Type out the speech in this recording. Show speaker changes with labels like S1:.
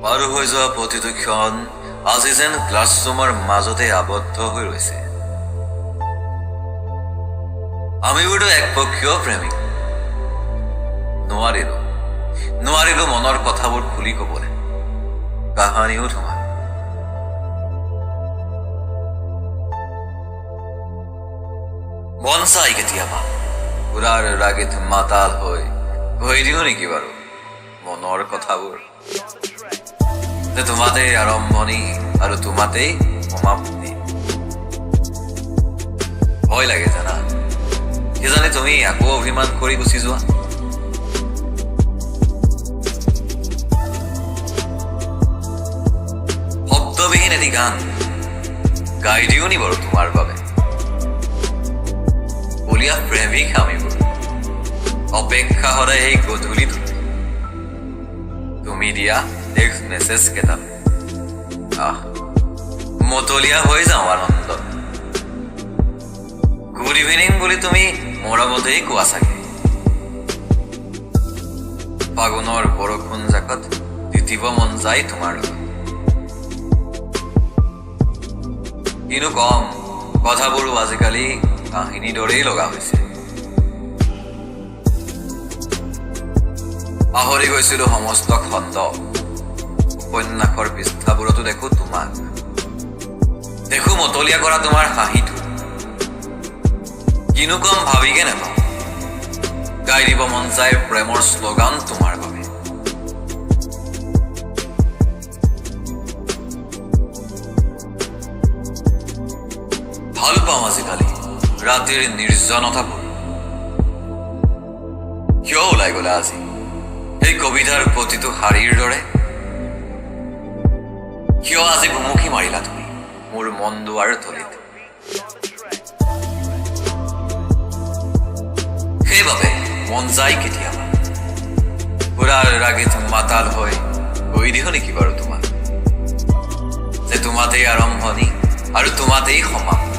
S1: পাৰ হৈ যোৱা প্ৰতিটো ক্ষণ আজি যেন ক্লাছৰুমৰ মাজতে আবদ্ধ হৈ ৰৈছে। আমিবোৰতো একপক্ষীয় প্ৰেমিক। নোৱাৰিলো মনৰ কথাবোৰ খুলি কবলৈ। কাহানিও তোমাৰ মন চাই কেতিয়াবা পুৰাৰ ৰাগিত মাতাল হৈ কৈ দিও নেকি বাৰু মনৰ কথাবোৰ, যে তোমাতেই আৰম্ভণি আৰু তোমাতেই সমাপ্তি। ভয় লাগে জানা, কিজানি তুমি আকৌ অভিমান কৰি গুচি যোৱা। শব্দবিহীন এটি গান গাই দিও নি বাৰু তোমাৰ বাবে। বলিয়া প্ৰেমিক আমিবোৰ অপেক্ষা সদায় এই গধূলিত তুমি দিয়া টেক্সট মেছেজ কেইটাত মতলীয়া হৈ যাওঁ আনন্দত। গুড ইভিনিং বুলি তুমি মৰমতেই কোৱা চাগে। ফাগুনৰ বৰষুণ জাকত তিতিব মন যায় তোমাৰ লগত। কিনো কম, কথাবোৰো আজিকালি কাহিনী দৰেই লগা হৈছে। পাহৰি গৈছিলো সমস্ত খণ্ড, উপন্যাসৰ পৃষ্ঠাবোৰতো দেখো তোমাক। দেখো মতলীয়া কৰা তোমাৰ হাঁহিটো। কিনো কম ভাবিকে নেপাওঁ, গাই দিব মন যায় প্ৰেমৰ শ্লোগান তোমাৰ বাবে। ভাল পাওঁ আজিকালি ৰাতিৰ নিৰ্জনতাবোৰ। কিয় ওলাই গলা আজি এই কবিতাৰ প্ৰতিটো শাৰীৰ দৰে? কিয় আজি ভুমুকি মাৰিলা তুমি মোৰ মন দুৱাৰ তলিত? সেইবাবে মন যায় কেতিয়াবা পুৰাৰ ৰাগিত মাতাল হৈ কৈ দিও নেকি বাৰু তোমাক, যে তোমাতেই আৰম্ভণি আৰু তোমাতেই সমাপ্তি।